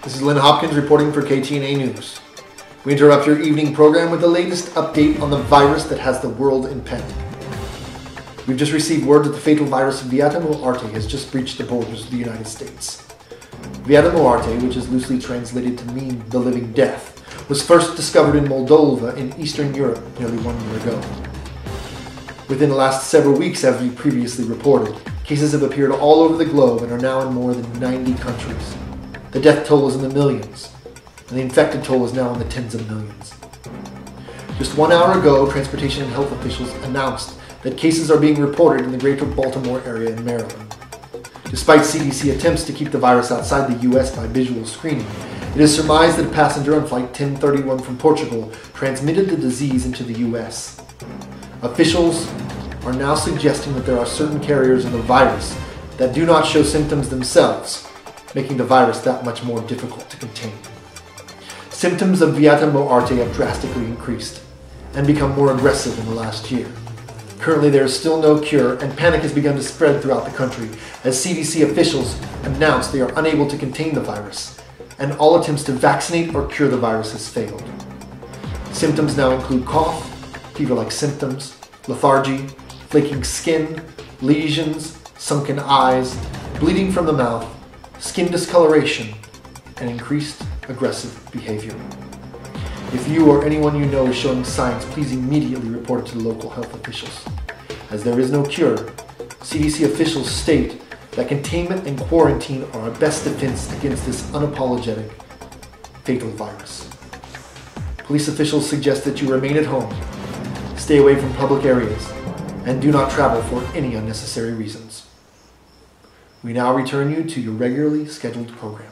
This is Lynn Hopkins reporting for KTNA News. We interrupt your evening program with the latest update on the virus that has the world in panic. We've just received word that the fatal virus Viata Moarte has just breached the borders of the United States. Viata Moarte, which is loosely translated to mean the living death, was first discovered in Moldova in Eastern Europe nearly 1 year ago. Within the last several weeks, as we previously reported, cases have appeared all over the globe and are now in more than 90 countries. The death toll is in the millions, and the infected toll is now in the tens of millions. Just 1 hour ago, transportation and health officials announced that cases are being reported in the greater Baltimore area in Maryland. Despite CDC attempts to keep the virus outside the U.S. by visual screening, it is surmised that a passenger on Flight 1031 from Portugal transmitted the disease into the U.S. Officials are now suggesting that there are certain carriers of the virus that do not show symptoms themselves, making the virus that much more difficult to contain. Symptoms of Viata Moarte have drastically increased and become more aggressive in the last year. Currently, there is still no cure, and panic has begun to spread throughout the country as CDC officials announce they are unable to contain the virus, and all attempts to vaccinate or cure the virus has failed. Symptoms now include cough, fever-like symptoms, lethargy, flaking skin, lesions, sunken eyes, bleeding from the mouth, skin discoloration, and increased aggressive behavior. If you or anyone you know is showing signs, please immediately report it to the local health officials. As there is no cure, CDC officials state that containment and quarantine are our best defense against this unapologetic, fatal virus. Police officials suggest that you remain at home, stay away from public areas, and do not travel for any unnecessary reasons. We now return you to your regularly scheduled program.